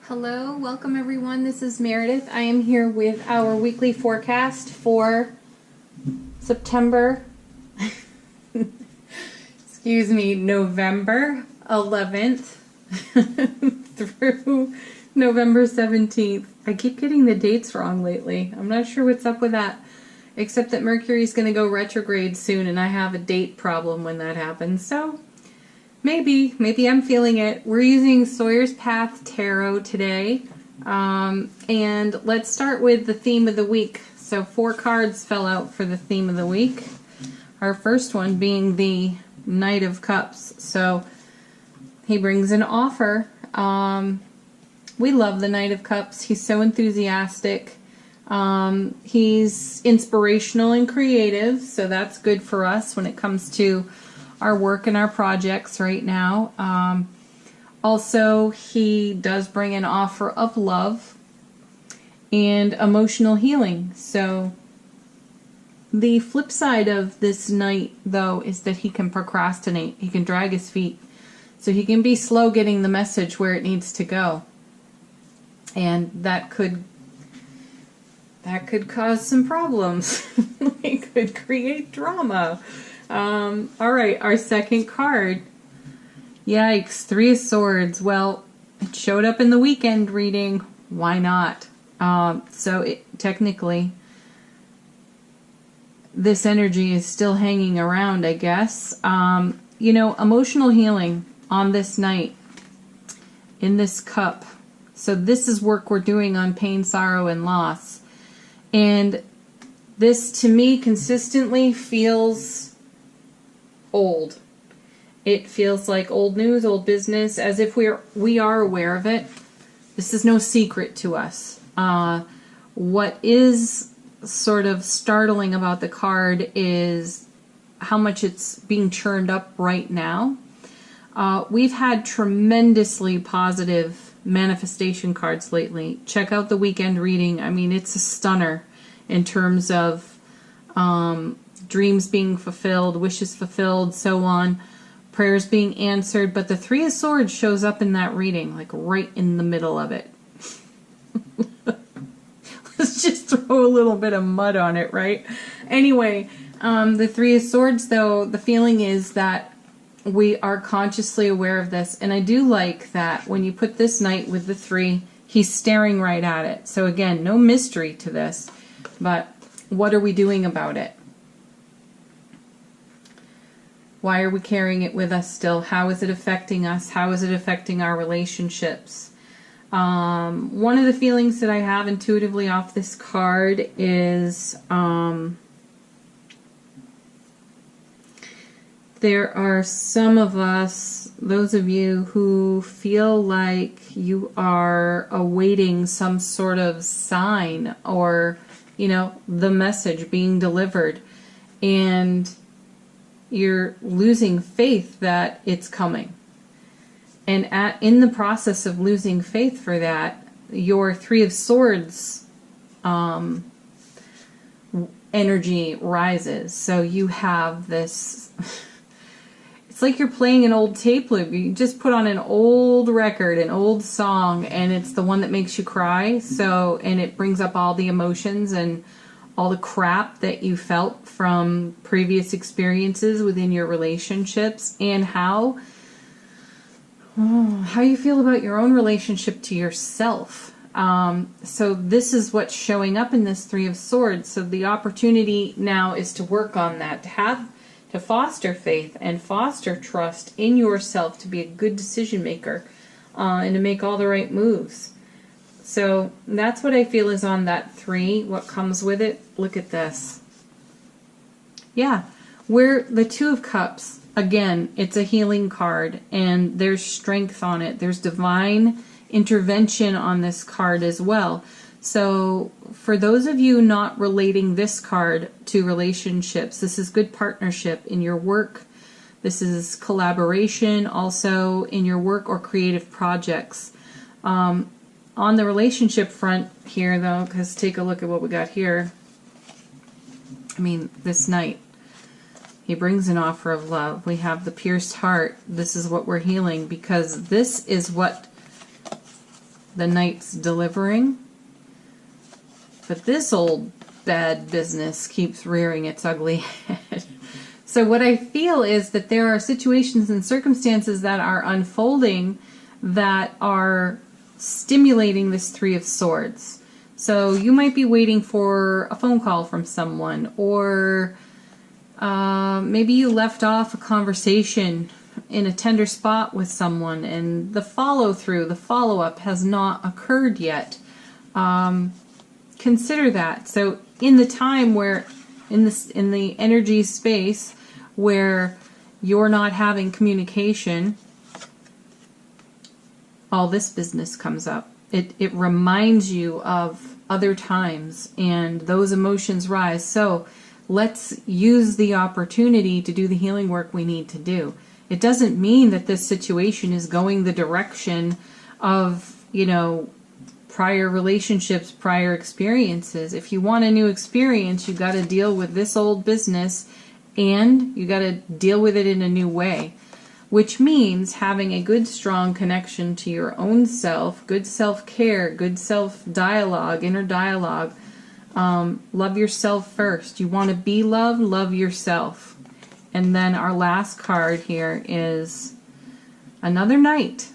Hello, welcome everyone. This is Meredith. I am here with our weekly forecast for September, November 11th through November 17th. I keep getting the dates wrong lately. I'm not sure what's up with that, except that Mercury is going to go retrograde soon and I have a date problem when that happens. So maybe I'm feeling it. We're using Sawyer's Path Tarot today. And let's start with the theme of the week. So 4 cards fell out for the theme of the week. Our first one being the Knight of Cups. So he brings an offer. We love the Knight of Cups. He's so enthusiastic. He's inspirational and creative, so that's good for us when it comes to our work and our projects right now. Also, he does bring an offer of love and emotional healing. So the flip side of this Knight, though, is that he can procrastinate. He can drag his feet. So he can be slow getting the message where it needs to go. And that could cause some problems. It could create drama. Alright, our second card. Yikes, 3 of Swords. Well, it showed up in the weekend reading. Why not? Technically, this energy is still hanging around, I guess. You know, emotional healing on this night, in this cup. So this is work we're doing on pain, sorrow, and loss. And this, to me, consistently feels old. It feels like old news, old business, as if we are aware of it. This is no secret to us. What is sort of startling about the card is how much it's being churned up right now. We've had tremendously positive manifestation cards lately. Check out the weekend reading. I mean, it's a stunner in terms of dreams being fulfilled, wishes fulfilled, so on, prayers being answered. But the 3 of Swords shows up in that reading, like right in the middle of it. Let's just throw a little bit of mud on it, right? Anyway, the 3 of Swords, though, the feeling is that we are consciously aware of this. And I do like that when you put this Knight with the 3, he's staring right at it. So again, no mystery to this, but what are we doing about it? Why are we carrying it with us still? How is it affecting us? How is it affecting our relationships? One of the feelings that I have intuitively off this card is there are some of us, those of you who feel like you are awaiting some sort of sign or, you know, the message being delivered, and you're losing faith that it's coming. And in the process of losing faith for that, your 3 of Swords energy rises. So you have this... It's like you're playing an old tape loop. You just put on an old record, an old song, and it's the one that makes you cry. So, and it brings up all the emotions and all the crap that you felt from previous experiences within your relationships, and how you feel about your own relationship to yourself. So this is what's showing up in this 3 of Swords. So the opportunity now is to work on that, to foster faith and foster trust in yourself, to be a good decision maker, and to make all the right moves. So that's what I feel is on that 3. What comes with it? Look at this. Yeah, we're the 2 of Cups. Again, it's a healing card, and there's strength on it. There's divine intervention on this card as well. So for those of you not relating this card to relationships, this is good partnership in your work. This is collaboration also in your work or creative projects. On the relationship front here, though, because take a look at what we got here. I mean, this Knight, he brings an offer of love. We have the pierced heart. This is what we're healing, because this is what the Knight's delivering. But this old bad business keeps rearing its ugly head. So what I feel is that there are situations and circumstances that are unfolding that are stimulating this Three of Swords. So you might be waiting for a phone call from someone, or maybe you left off a conversation in a tender spot with someone and the follow-through, the follow-up has not occurred yet. Consider that. So in the time where, in the energy space where you're not having communication, all this business comes up. It reminds you of other times, and those emotions rise. So let's use the opportunity to do the healing work we need to do. It doesn't mean that this situation is going the direction of, you know, prior relationships, prior experiences. If you want a new experience, you got to deal with this old business, and you got to deal with it in a new way. Which means having a good, strong connection to your own self, good self-care, good self-dialogue, inner dialogue. Love yourself first. You want to be loved, love yourself. And then our last card here is another Knight.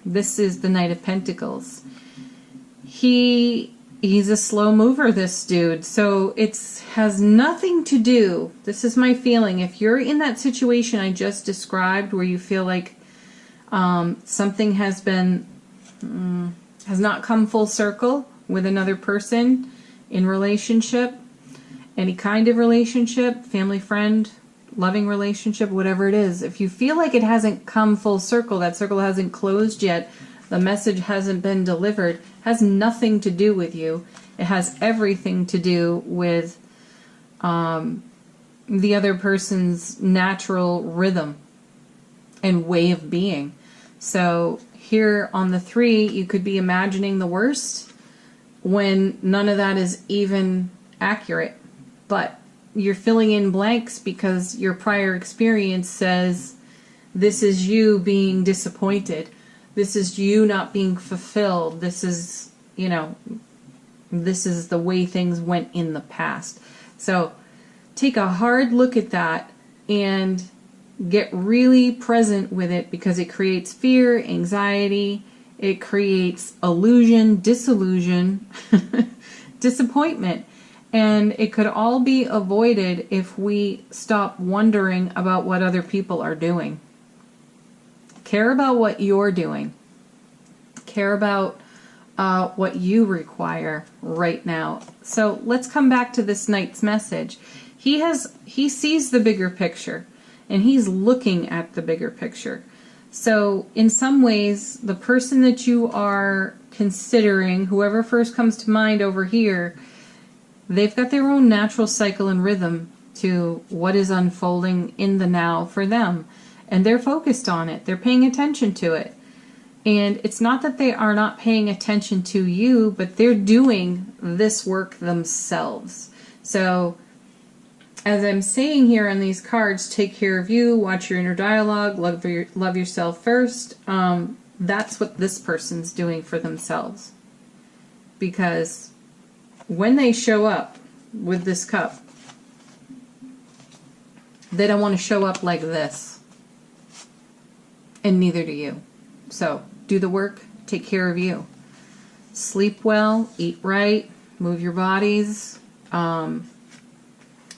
This is the Knight of Pentacles. He's a slow mover, this dude. So it has nothing to do, this is my feeling, if you're in that situation I just described where you feel like something has not come full circle with another person in relationship, any kind of relationship, family, friend, loving relationship, whatever it is. If you feel like it hasn't come full circle, that circle hasn't closed yet, the message hasn't been delivered, has nothing to do with you. It has everything to do with the other person's natural rhythm and way of being. So here on the 3, you could be imagining the worst when none of that is even accurate. But you're filling in blanks because your prior experience says this is you being disappointed. This is you not being fulfilled. This is, you know, this is the way things went in the past. So take a hard look at that and get really present with it, because it creates fear, anxiety, it creates illusion, disillusion, disappointment. And it could all be avoided if we stop wondering about what other people are doing. Care about what you're doing. Care about what you require right now. So let's come back to this Knight's message. He sees the bigger picture, and he's looking at the bigger picture. So in some ways, the person that you are considering, whoever first comes to mind over here, they've got their own natural cycle and rhythm to what is unfolding in the now for them. And they're focused on it. They're paying attention to it. And it's not that they are not paying attention to you, but they're doing this work themselves. So, as I'm saying here on these cards, take care of you, watch your inner dialogue, love yourself first. That's what this person's doing for themselves. Because when they show up with this cup, they don't want to show up like this. And neither do you. So, do the work, take care of you. Sleep well, eat right, move your bodies, and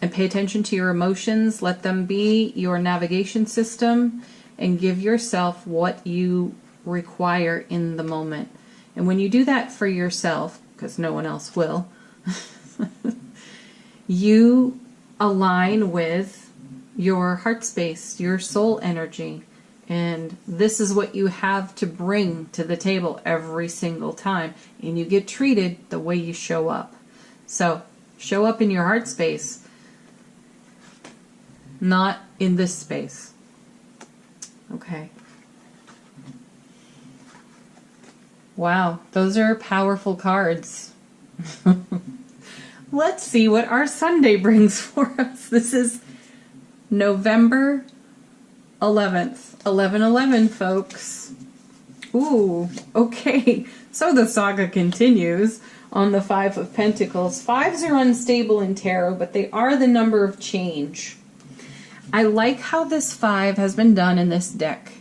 pay attention to your emotions. Let them be your navigation system, and give yourself what you require in the moment. And when you do that for yourself, because no one else will, you align with your heart space, your soul energy. And this is what you have to bring to the table every single time. And you get treated the way you show up. So, show up in your heart space, not in this space. Okay. Wow, those are powerful cards. Let's see what our Sunday brings for us. This is November 11th. 11/11, folks. Ooh, okay. So the saga continues on the Five of Pentacles. Fives are unstable in tarot, but they are the number of change. I like how this 5 has been done in this deck.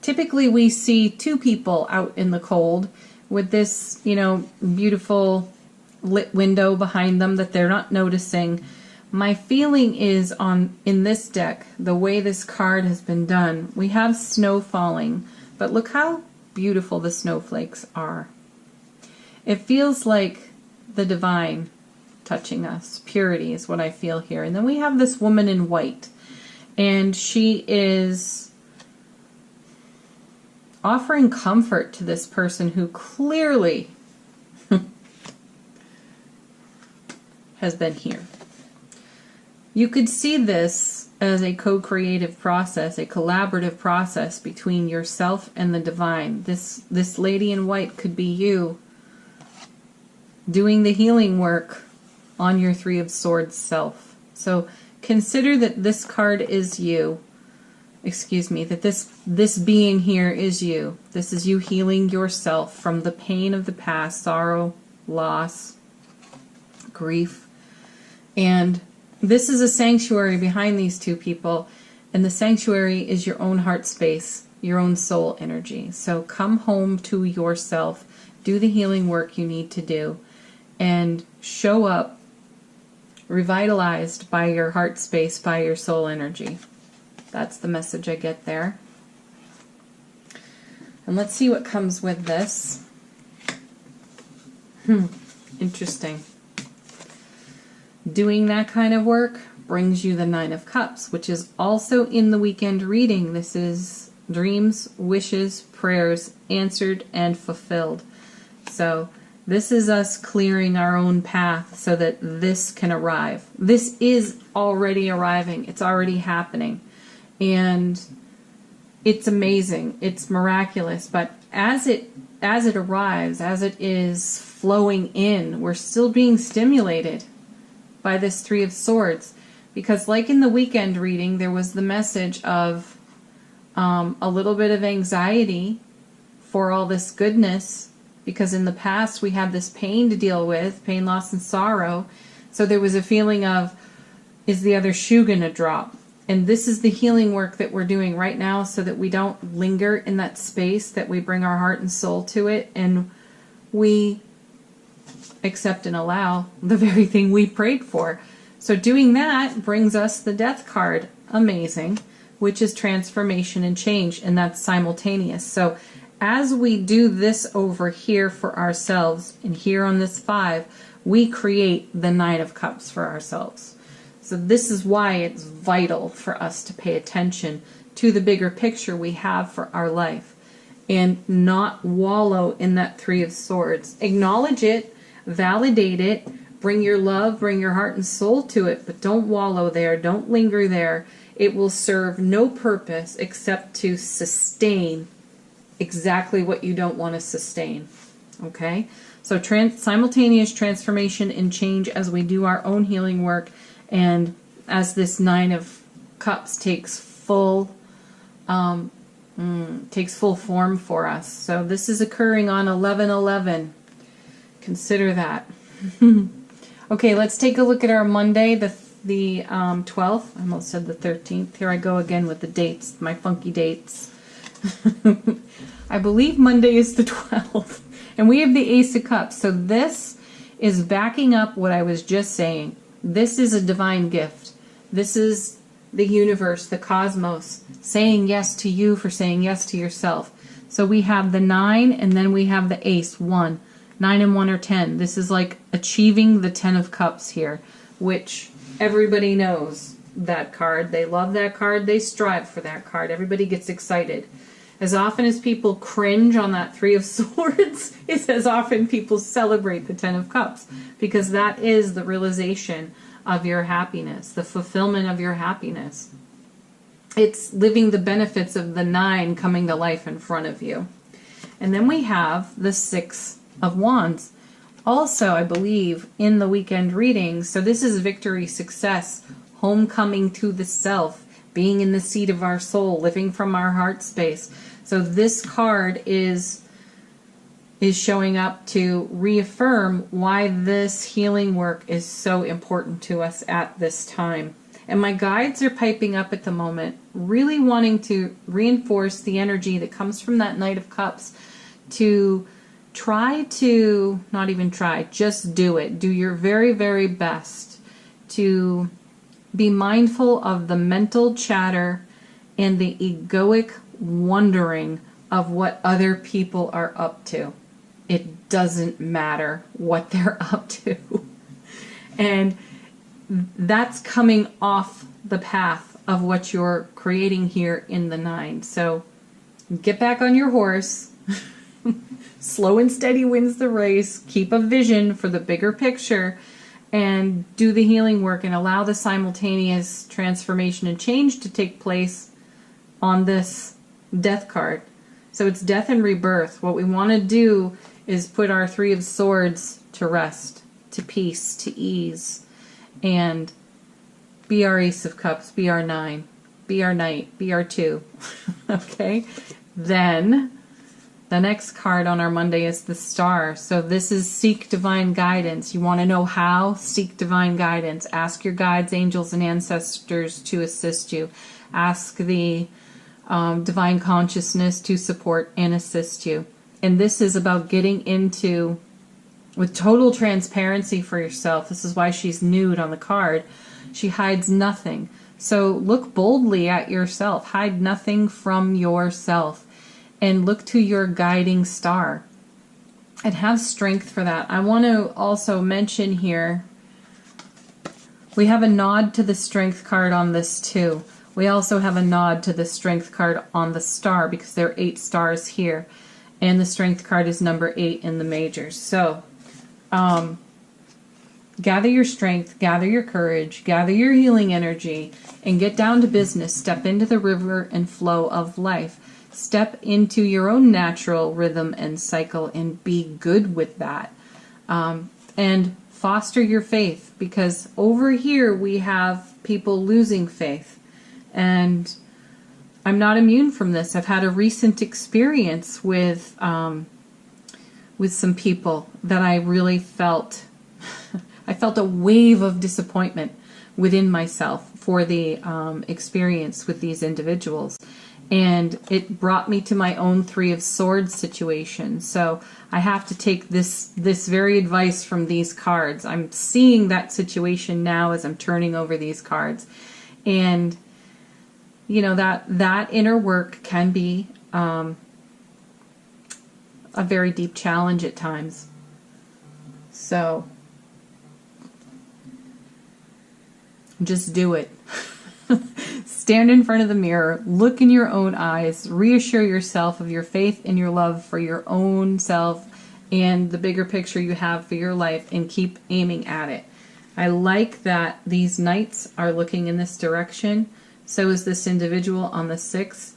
Typically we see 2 people out in the cold with this, you know, beautiful lit window behind them that they're not noticing. My feeling is in this deck, the way this card has been done, we have snow falling, but look how beautiful the snowflakes are. It feels like the divine touching us. Purity is what I feel here. And then we have this woman in white, and she is offering comfort to this person who clearly has been here. You could see this as a co-creative process, a collaborative process between yourself and the divine. This lady in white could be you doing the healing work on your 3 of Swords self. So consider that this card is you. Excuse me, that this being here is you. This is you healing yourself from the pain of the past, sorrow, loss, grief. And this is a sanctuary behind these 2 people, and the sanctuary is your own heart space, your own soul energy. So come home to yourself, do the healing work you need to do, and show up revitalized by your heart space, by your soul energy. That's the message I get there. And let's see what comes with this. Interesting. Doing that kind of work brings you the 9 of Cups, which is also in the weekend reading. This is dreams, wishes, prayers answered and fulfilled. So this is us clearing our own path so that this can arrive. This is already arriving. It's already happening. And it's amazing. It's miraculous. But as it arrives, as it is flowing in, we're still being stimulated by this 3 of Swords. Because like in the weekend reading, there was the message of a little bit of anxiety for all this goodness. Because in the past we had this pain to deal with, pain, loss, and sorrow. So there was a feeling of, is the other shoe going to drop? And this is the healing work that we're doing right now so that we don't linger in that space, that we bring our heart and soul to it, and we accept and allow the very thing we prayed for. So doing that brings us the Death card, amazing, which is transformation and change, and that's simultaneous. So as we do this over here for ourselves, and here on this 5, we create the 9 of Cups for ourselves. So this is why it's vital for us to pay attention to the bigger picture we have for our life and not wallow in that 3 of Swords. Acknowledge it, validate it, bring your love, bring your heart and soul to it, but don't wallow there, don't linger there. It will serve no purpose except to sustain exactly what you don't want to sustain. Okay? So simultaneous transformation and change as we do our own healing work, and as this 9 of Cups takes full form for us. So this is occurring on 11/11. Consider that. Okay, let's take a look at our Monday, the 12th. I almost said the 13th. Here I go again with the dates, my funky dates. I believe Monday is the 12th. And we have the Ace of Cups. So this is backing up what I was just saying. This is a divine gift. This is the universe, the cosmos, saying yes to you for saying yes to yourself. So we have the 9, and then we have the Ace, 1. 9 and 1 are 10. This is like achieving the 10 of Cups here, which everybody knows that card. They love that card. They strive for that card. Everybody gets excited. As often as people cringe on that 3 of Swords, it's as often people celebrate the 10 of Cups, because that is the realization of your happiness, the fulfillment of your happiness. It's living the benefits of the 9 coming to life in front of you. And then we have the 6 of Wands. Also, I believe, in the weekend readings. So this is victory, success, homecoming to the self, being in the seat of our soul, living from our heart space. So this card is showing up to reaffirm why this healing work is so important to us at this time. And my guides are piping up at the moment, really wanting to reinforce the energy that comes from that Knight of Cups, to try to, not even try, just do it. Do your very, very best to be mindful of the mental chatter and the egoic wondering of what other people are up to. It doesn't matter what they're up to. And that's coming off the path of what you're creating here in the 9. So get back on your horse. Slow and steady wins the race. Keep a vision for the bigger picture and do the healing work and allow the simultaneous transformation and change to take place on this death card. So it's death and rebirth. What we want to do is put our 3 of Swords to rest, to peace, to ease, and be our Ace of Cups, be our 9, be our Knight, be our 2. Okay? Then the next card on our Monday is the Star. So this is seek divine guidance. You want to know how? Seek divine guidance. Ask your guides, angels, and ancestors to assist you. Ask the divine consciousness to support and assist you. And this is about getting into, with total transparency for yourself. This is why she's nude on the card. She hides nothing. So look boldly at yourself. Hide nothing from yourself. And look to your guiding star. And have strength for that. I want to also mention here, we have a nod to the Strength card on this too. We also have a nod to the Strength card on the Star because there are 8 stars here. And the Strength card is number 8 in the majors. So, gather your strength, gather your courage, gather your healing energy, and get down to business. Step into the river and flow of life. Step into your own natural rhythm and cycle and be good with that. And foster your faith, because over here we have people losing faith. And I'm not immune from this. I've had a recent experience with some people that I really felt, I felt a wave of disappointment within myself for the experience with these individuals. And it brought me to my own 3 of Swords situation. So I have to take this very advice from these cards. I'm seeing that situation now as I'm turning over these cards. And you know, that inner work can be a very deep challenge at times. So just do it. Stand in front of the mirror, look in your own eyes, reassure yourself of your faith and your love for your own self and the bigger picture you have for your life, and keep aiming at it. I like that these Knights are looking in this direction. So is this individual on the 6th.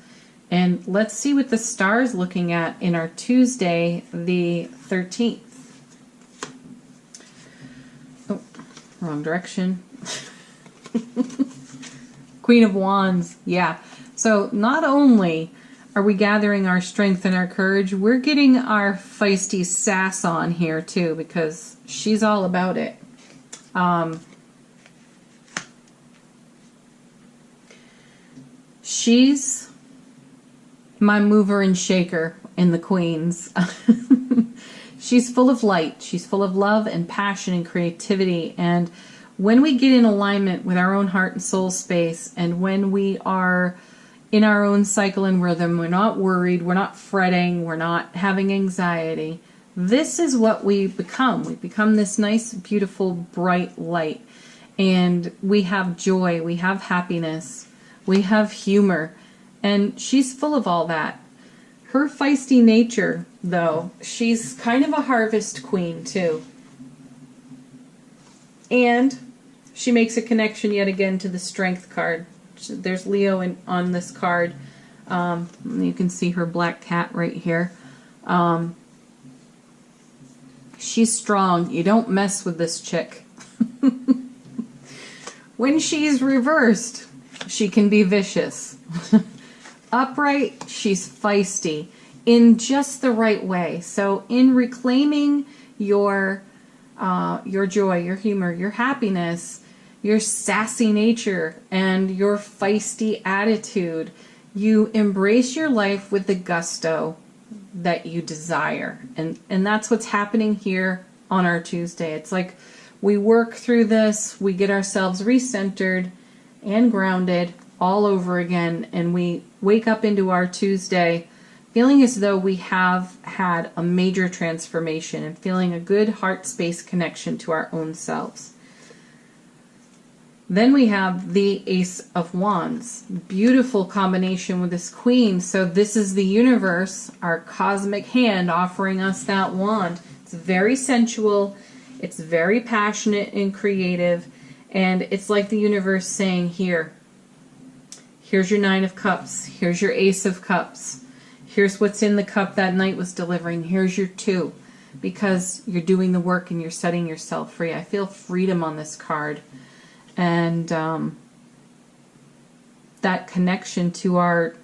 And let's see what the Star is looking at in our Tuesday, the 13th. Oh, wrong direction. Queen of Wands, yeah. So not only are we gathering our strength and our courage, we're getting our feisty sass on here too, because she's all about it. She's my mover and shaker in the Queens. She's full of light. She's full of love and passion and creativity. And when we get in alignment with our own heart and soul space, and when we are in our own cycle and rhythm, we're not worried, we're not fretting, we're not having anxiety, this is what we become. We become this nice, beautiful, bright light. And we have joy, we have happiness, we have humor. And she's full of all that. Her feisty nature, though, she's kind of a harvest queen, too. And she makes a connection yet again to the Strength card. There's Leo on this card. You can see her black cat right here. She's strong. You don't mess with this chick. When she's reversed, she can be vicious. upright, she's feisty in just the right way. So in reclaiming your joy, your humor, your happiness, your sassy nature, and your feisty attitude, you embrace your life with the gusto that you desire. And that's what's happening here on our Tuesday. It's like we work through this, we get ourselves recentered and grounded all over again, and we wake up into our Tuesday feeling as though we have had a major transformation and feeling a good heart space connection to our own selves. Then we have the Ace of Wands. Beautiful combination with this Queen. So this is the universe, our cosmic hand, offering us that wand. It's very sensual. It's very passionate and creative. And it's like the universe saying, here's your Nine of Cups. Here's your Ace of Cups. Here's what's in the cup that night was delivering. Here's your 2. Because you're doing the work and you're setting yourself free. I feel freedom on this card. And that connection to our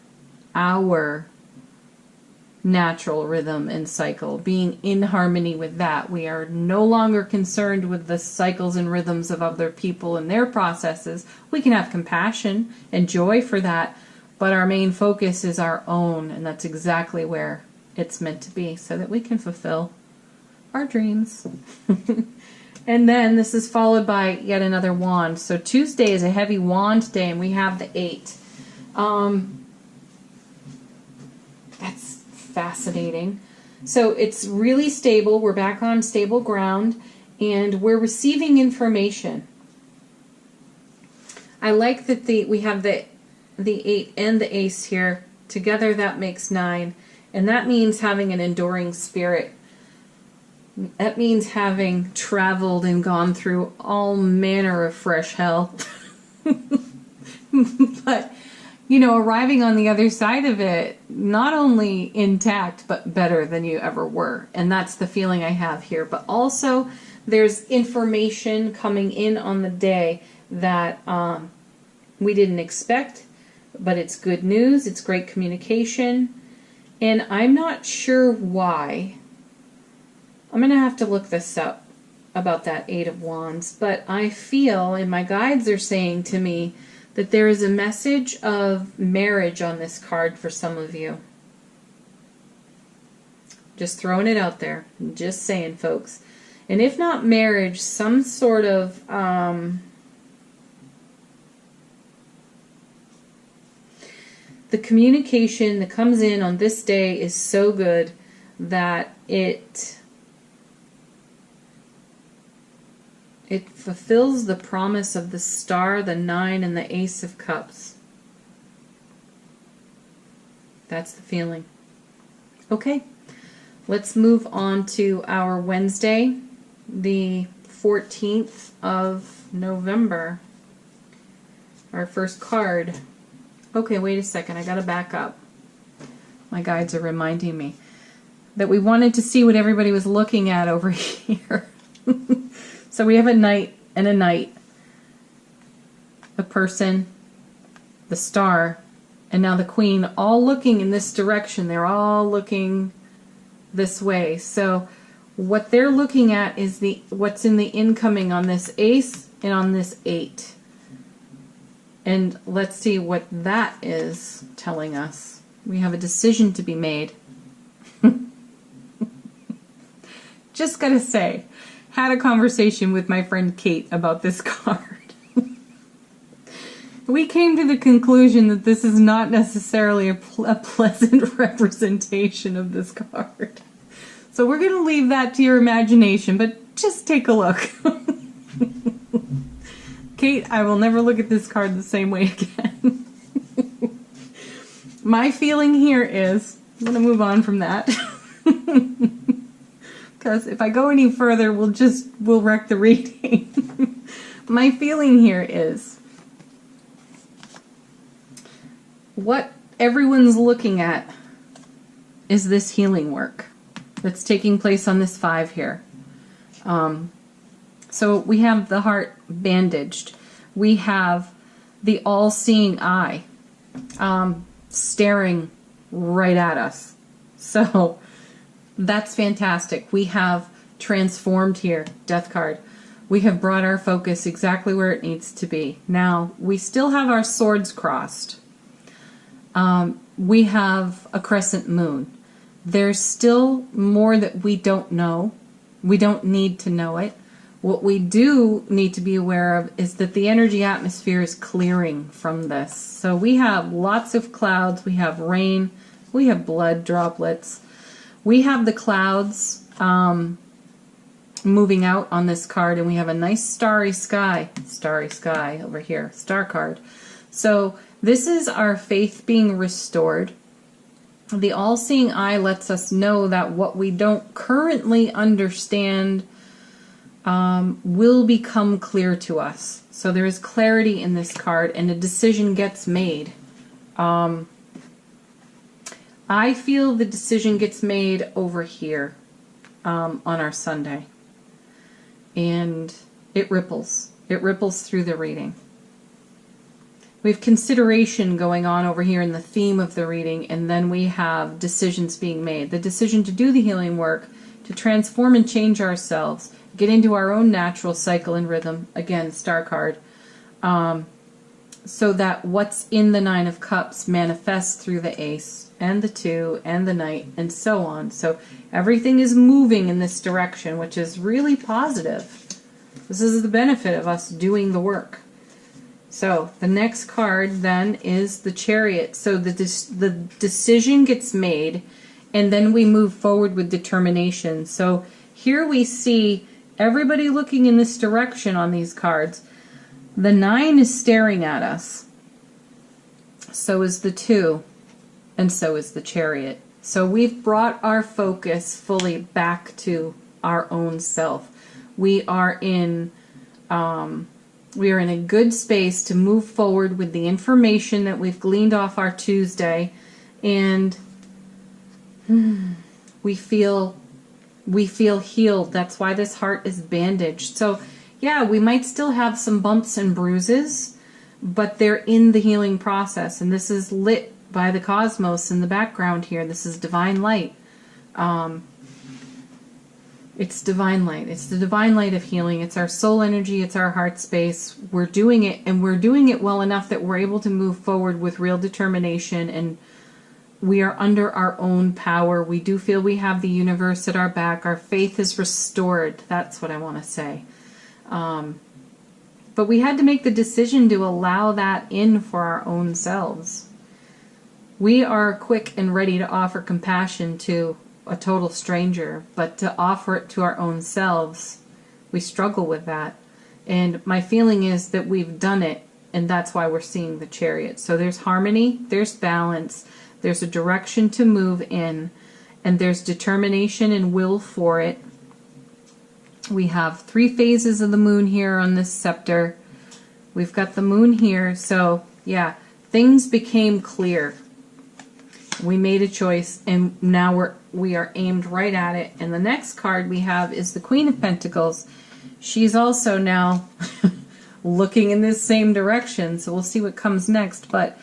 natural rhythm and cycle, being in harmony with that. We are no longer concerned with the cycles and rhythms of other people and their processes. We can have compassion and joy for that, but our main focus is our own, and that's exactly where it's meant to be, so that we can fulfill our dreams. And then this is followed by yet another wand. So Tuesday is a heavy wand day, and we have the 8. That's fascinating. So it's really stable. We're back on stable ground, and we're receiving information. I like that we have the 8 and the Ace here. Together that makes 9. And that means having an enduring spirit. That means having traveled and gone through all manner of fresh hell. But, arriving on the other side of it, not only intact, but better than you ever were. And that's the feeling I have here. But also, there's information coming in on the day that we didn't expect, but it's good news. It's great communication. And I'm not sure why. I'm going to have to look this up about that 8 of Wands, but I feel, and my guides are saying to me, that there is a message of marriage on this card for some of you. Just throwing it out there. Just saying, folks. And if not marriage, some sort of the communication that comes in on this day is so good that it fulfills the promise of the Star, the 9, and the Ace of Cups. That's the feeling. Okay, let's move on to our Wednesday, the 14th of November. Our first card. Okay, wait a second. I gotta back up. My guides are reminding me that we wanted to see what everybody was looking at over here. So we have a knight and a knight, a person, the Star, and now the Queen, all looking in this direction. They're all looking this way. So what they're looking at is what's in the incoming on this Ace and on this 8. And let's see what that is telling us. We have a decision to be made. Just gotta say, had a conversation with my friend Kate about this card. We came to the conclusion that this is not necessarily a pleasant representation of this card. So we're going to leave that to your imagination, but just take a look. Kate, I will never look at this card the same way again. My feeling here is, I'm going to move on from that. Because if I go any further, we'll wreck the reading. My feeling here is what everyone's looking at is this healing work that's taking place on this 5 here. So we have the heart bandaged. We have the all-seeing eye. staring right at us. So that's fantastic. We have transformed here, Death card. We have brought our focus exactly where it needs to be. Now, we still have our swords crossed. We have a crescent moon. There's still more that we don't know. We don't need to know it. What we do need to be aware of is that the energy atmosphere is clearing from this. So we have lots of clouds, we have rain, we have blood droplets. We have the clouds moving out on this card, and we have a nice starry sky over here, star card. So this is our faith being restored. The all-seeing eye lets us know that what we don't currently understand will become clear to us. So there is clarity in this card, and a decision gets made. I feel the decision gets made over here on our Sunday. And it ripples. It ripples through the reading. We have consideration going on over here in the theme of the reading, and then we have decisions being made. The decision to do the healing work, to transform and change ourselves, get into our own natural cycle and rhythm, again, star card, so that what's in the Nine of Cups manifests through the Ace and the Two and the Knight and so on. So everything is moving in this direction, which is really positive. This is the benefit of us doing the work. So the next card then is the Chariot. So the decision gets made, and then we move forward with determination. So here we see everybody looking in this direction on these cards. The 9 is staring at us. So is the 2, and so is the Chariot. So we've brought our focus fully back to our own self. We are in a good space to move forward with the information that we've gleaned off our Tuesday, and we feel healed. That's why this heart is bandaged. So yeah, we might still have some bumps and bruises, but they're in the healing process, and this is lit by the cosmos in the background here. This is divine light. It's divine light. It's the divine light of healing. It's our soul energy. It's our heart space. We're doing it, and we're doing it well enough that we're able to move forward with real determination, and we are under our own power. We do feel we have the universe at our back. Our faith is restored. That's what I want to say. But we had to make the decision to allow that in for our own selves. We are quick and ready to offer compassion to a total stranger, but to offer it to our own selves, we struggle with that. And my feeling is that we've done it, and that's why we're seeing the Chariot. So there's harmony, there's balance, there's a direction to move in, and there's determination and will for it. We have 3 phases of the moon here on this scepter. We've got the moon here, so yeah, things became clear. We made a choice, and now we are aimed right at it. And the next card we have is the Queen of Pentacles. She's also now looking in this same direction, so we'll see what comes next. But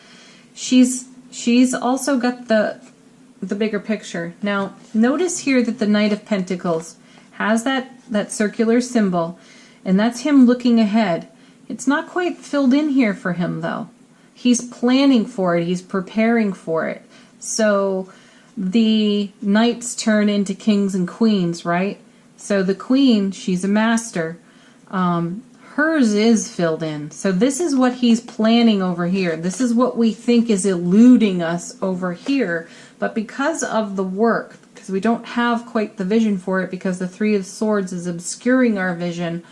she's also got the bigger picture. Now, notice here that the Knight of Pentacles has that circular symbol, and that's him looking ahead. It's not quite filled in here for him, though. He's planning for it. She's preparing for it. So the knights turn into kings and queens, right? So the queen, she's a master. Hers is filled in. So this is what he's planning over here. This is what we think is eluding us over here. But because of the work, because we don't have quite the vision for it, because the 3 of Swords is obscuring our vision,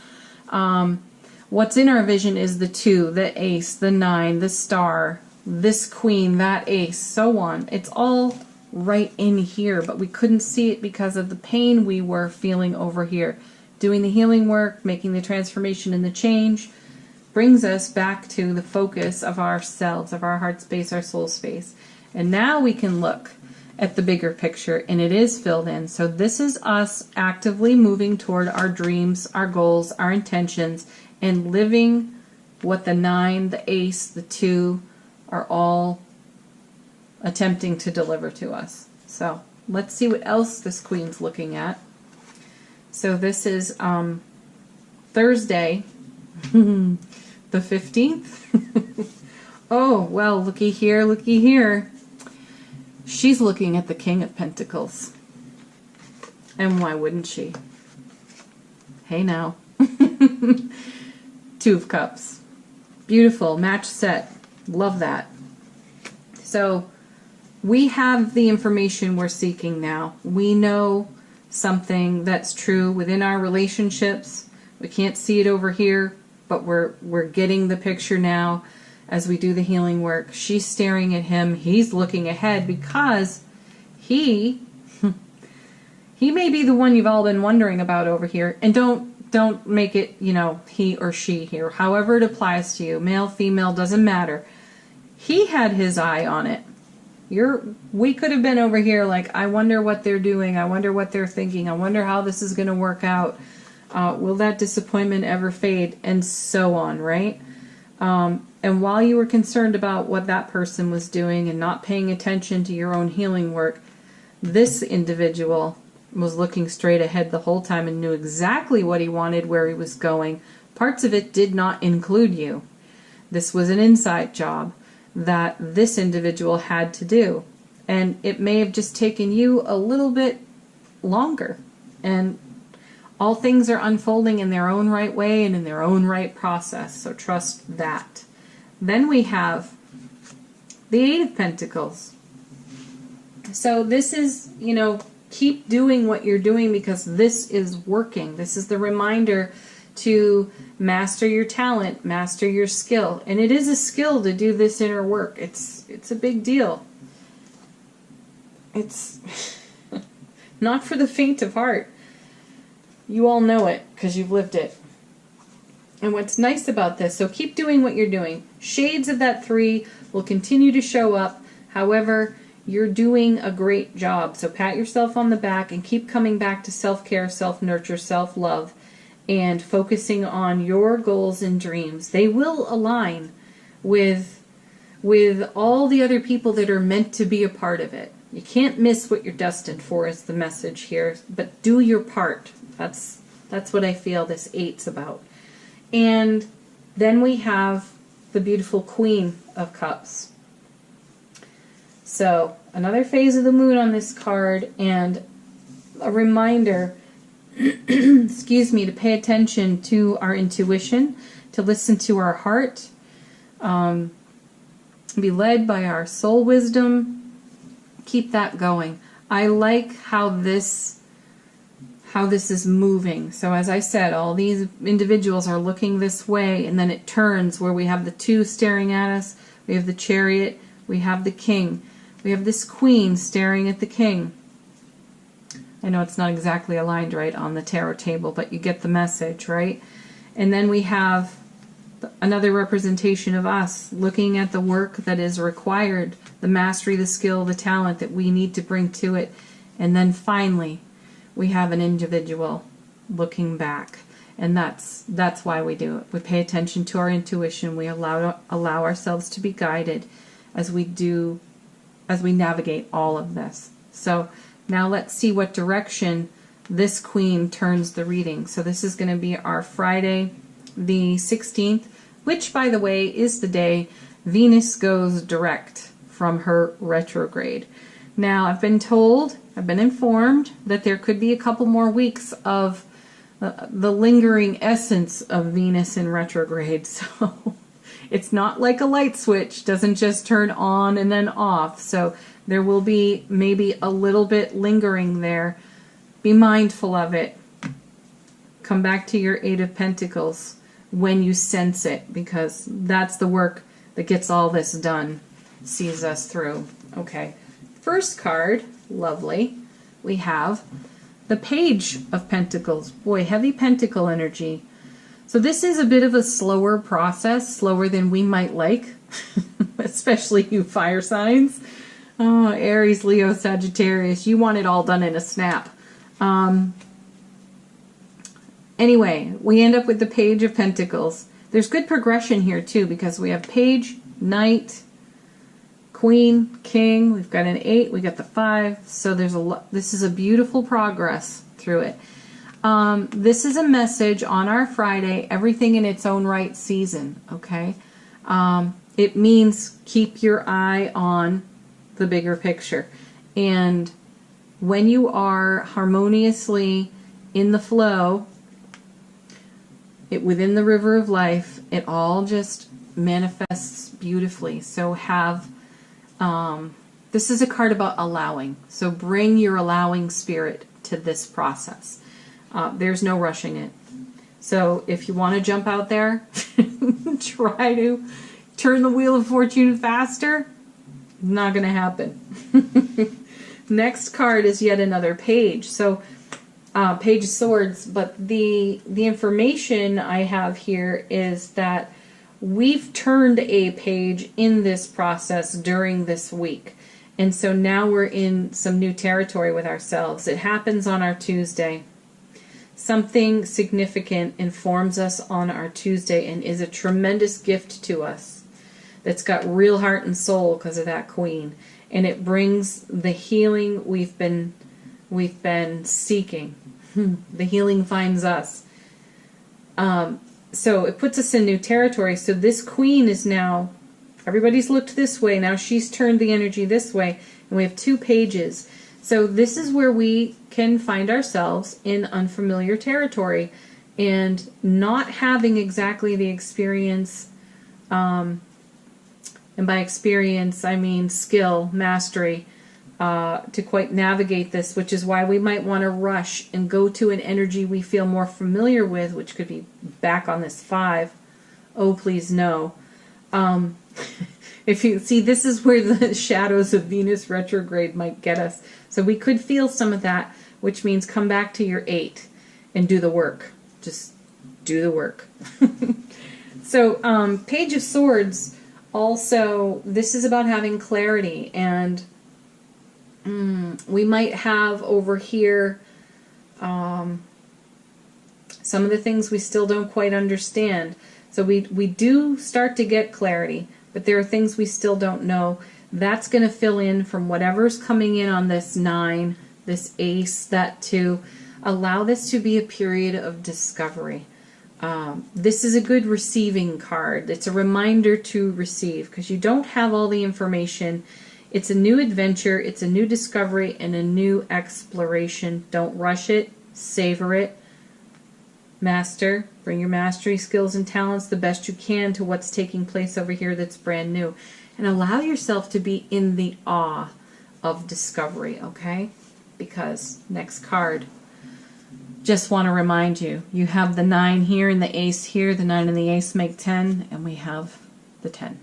what's in our vision is the 2, the Ace, the 9, the Star, this Queen, that Ace, so on. It's all right in here, but we couldn't see it because of the pain we were feeling over here. Doing the healing work, making the transformation and the change, brings us back to the focus of ourselves, of our heart space, our soul space. And now we can look at the bigger picture, and it is filled in. So this is us actively moving toward our dreams, our goals, our intentions, and living what the 9, the Ace, the 2 are all attempting to deliver to us. So let's see what else this Queen's looking at. So this is Thursday, the 15th. Oh, well, looky here, looky here. She's looking at the King of Pentacles. And why wouldn't she? Hey now. Two of Cups. Beautiful. Match set. Love that. So we have the information we're seeking now. We know something that's true within our relationships. We can't see it over here, but we're getting the picture now as we do the healing work. She's staring at him. He's looking ahead because he may be the one you've all been wondering about over here. And don't make it, he or she here. However it applies to you, male, female, doesn't matter. He had his eye on it. We could have been over here like, I wonder what they're doing. I wonder what they're thinking. I wonder how this is going to work out. Will that disappointment ever fade? And so on, right? And while you were concerned about what that person was doing and not paying attention to your own healing work, this individual was looking straight ahead the whole time and knew exactly what he wanted, where he was going. Parts of it did not include you. This was an inside job that this individual had to do. And it may have just taken you a little bit longer. And all things are unfolding in their own right way and in their own right process. So trust that. Then we have the Eight of Pentacles. So this is, keep doing what you're doing because this is working. This is the reminder to master your talent, master your skill. And it is a skill to do this inner work. It's a big deal. It's not for the faint of heart. You all know it because you've lived it. And what's nice about this, so keep doing what you're doing. Shades of that 3 will continue to show up. However, you're doing a great job. So pat yourself on the back and keep coming back to self-care, self-nurture, self-love, and focusing on your goals and dreams. They will align with all the other people that are meant to be a part of it. You can't miss what you're destined for is the message here, but do your part. That's what I feel this 8's about. And then we have the beautiful Queen of Cups. So another phase of the moon on this card and a reminder, excuse me, to pay attention to our intuition, to listen to our heart, be led by our soul wisdom. Keep that going. I like how this is moving. So as I said, all these individuals are looking this way, and then it turns where we have the 2 staring at us, we have the Chariot, we have the King, we have this Queen staring at the King. I know it's not exactly aligned right on the tarot table, but you get the message, right? And then we have another representation of us looking at the work that is required, the mastery, the skill, the talent that we need to bring to it. And then finally, we have an individual looking back. And that's why we do it. We pay attention to our intuition. We allow ourselves to be guided as we navigate all of this. So now let's see what direction this Queen turns the reading. So this is going to be our Friday the 16th, which, by the way, is the day Venus goes direct from her retrograde. Now, I've been informed that there could be a couple more weeks of the lingering essence of Venus in retrograde. So it's not like a light switch, doesn't just turn on and then off. So there will be maybe a little bit lingering there. Be mindful of it. Come back to your Eight of Pentacles when you sense it, because that's the work that gets all this done, sees us through. Okay, first card, lovely. We have the Page of Pentacles. Boy, heavy pentacle energy. So this is a bit of a slower process, slower than we might like, especially you fire signs. Oh, Aries, Leo, Sagittarius, you want it all done in a snap. Anyway, we end up with the Page of Pentacles. There's good progression here too, because we have Page, Knight, Queen, King, we've got an 8, we got the 5. So there's a lot. This is a beautiful progress through it. This is a message on our Friday, everything in its own right season, okay? It means keep your eye on the bigger picture. And when you are harmoniously in the flow, within the river of life, it all just manifests beautifully. So this is a card about allowing. So bring your allowing spirit to this process. There's no rushing it. So if you want to jump out there, try to turn the wheel of fortune faster, not going to happen. Next card is yet another page. So Page of Swords, but the information I have here is that we've turned a page in this process during this week. And so now we're in some new territory with ourselves. It happens on our Tuesday. Something significant informs us on our Tuesday and is a tremendous gift to us that's got real heart and soul because of that Queen. And it brings the healing we've been seeking. The healing finds us. So it puts us in new territory. So this Queen is now, everybody's looked this way. Now she's turned the energy this way. And we have 2 pages. So this is where we can find ourselves in unfamiliar territory and not having exactly the experience. And by experience, I mean skill, mastery, to quite navigate this, which is why we might want to rush and go to an energy we feel more familiar with, which could be back on this 5. Oh, please no. If you see, this is where the shadows of Venus retrograde might get us. So we could feel some of that, which means come back to your 8 and do the work. Just do the work. So Page of Swords, also, this is about having clarity, and we might have over here some of the things we still don't quite understand. So we do start to get clarity, but there are things we still don't know. That's going to fill in from whatever's coming in on this 9, this Ace, that 2. Allow this to be a period of discovery. This is a good receiving card. It's a reminder to receive because you don't have all the information. It's a new adventure, it's a new discovery, and a new exploration. Don't rush it, savor it. Master, bring your mastery skills and talents the best you can to what's taking place over here that's brand new. And allow yourself to be in the awe of discovery, okay? Because next card, just want to remind you, you have the 9 here and the Ace here. The 9 and the Ace make 10, and we have the 10.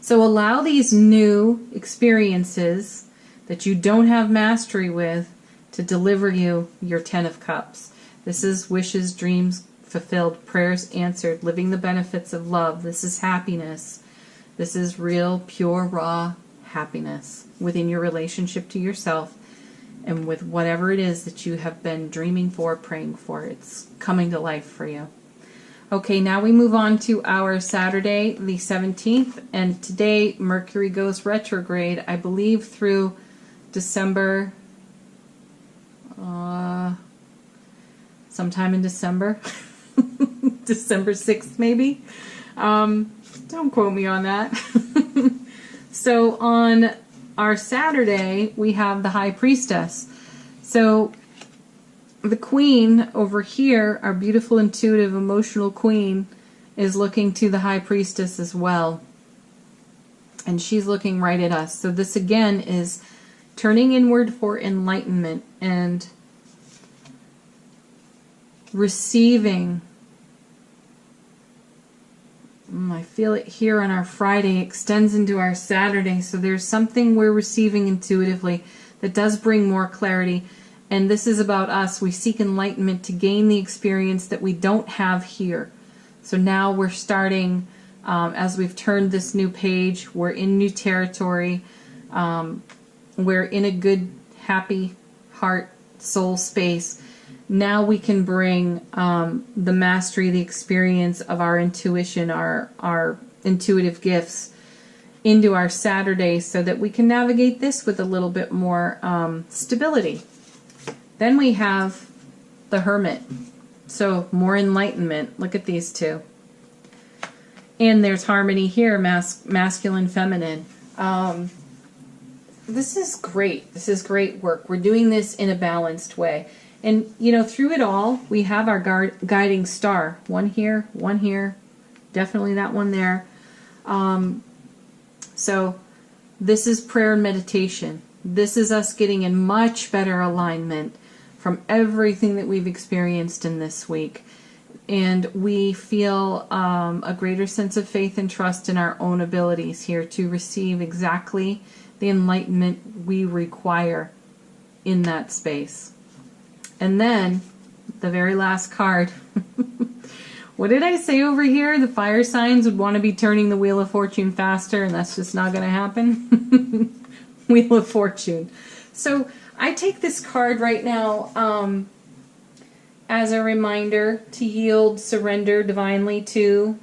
So allow these new experiences that you don't have mastery with to deliver you your 10 of Cups. This is wishes, dreams fulfilled, prayers answered, living the benefits of love. This is happiness. This is real, pure, raw happiness within your relationship to yourself and with whatever it is that you have been dreaming for, praying for. It's coming to life for you. Okay, now we move on to our Saturday, the 17th, and today Mercury goes retrograde, I believe, through December, sometime in December, December 6th maybe. Don't quote me on that. So on our Saturday, we have the High Priestess. So the Queen over here, our beautiful, intuitive, emotional Queen, is looking to the High Priestess as well. And she's looking right at us. So this again is turning inward for enlightenment and receiving. I feel it here on our Friday, extends into our Saturday. So there's something we're receiving intuitively that does bring more clarity. And this is about us. We seek enlightenment to gain the experience that we don't have here. So now we're starting, as we've turned this new page, we're in new territory. We're in a good, happy heart, soul space. Now we can bring the mastery, the experience of our intuition, our intuitive gifts, into our Saturday so that we can navigate this with a little bit more stability. Then we have the Hermit. So more enlightenment. Look at these two. And there's harmony here, masculine, feminine. This is great. This is great work. We're doing this in a balanced way. And, you know, through it all, we have our guiding star. One here, definitely that one there. So this is prayer and meditation. This is us getting in much better alignment from everything that we've experienced in this week. And we feel a greater sense of faith and trust in our own abilities here to receive exactly the enlightenment we require in that space. And then the very last card. What did I say over here? The fire signs would want to be turning the Wheel of Fortune faster, and that's just not going to happen. Wheel of Fortune. So I take this card right now as a reminder to yield, surrender divinely to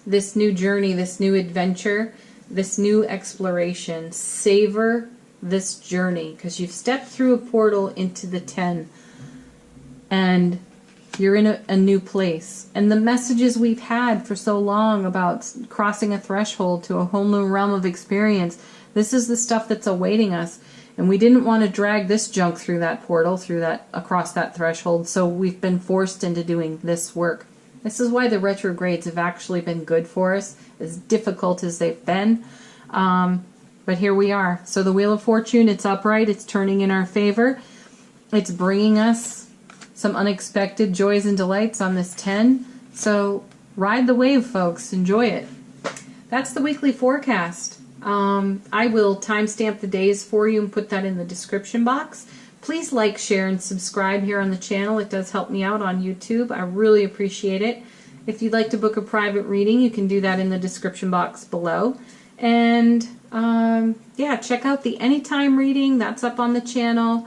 this new journey, this new adventure, this new exploration. Savor this journey, because you've stepped through a portal into the 10 and you're in a new place. And the messages we've had for so long about crossing a threshold to a whole new realm of experience, this is the stuff that's awaiting us. And we didn't want to drag this junk through that portal, across that threshold, so we've been forced into doing this work. This is why the retrogrades have actually been good for us, as difficult as they've been. But here we are. So the Wheel of Fortune, it's upright, it's turning in our favor. It's bringing us some unexpected joys and delights on this 10. So ride the wave, folks. Enjoy it. That's the weekly forecast. I will timestamp the days for you and put that in the description box. Please like, share, and subscribe here on the channel. It does help me out on YouTube. I really appreciate it. If you'd like to book a private reading, you can do that in the description box below. And yeah, check out the anytime reading. That's up on the channel.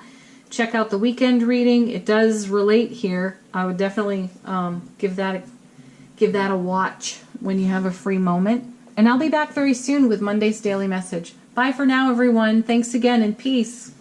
Check out the weekend reading. It does relate here. I would definitely give that a watch when you have a free moment. And I'll be back very soon with Monday's Daily Message. Bye for now, everyone. Thanks again, and peace.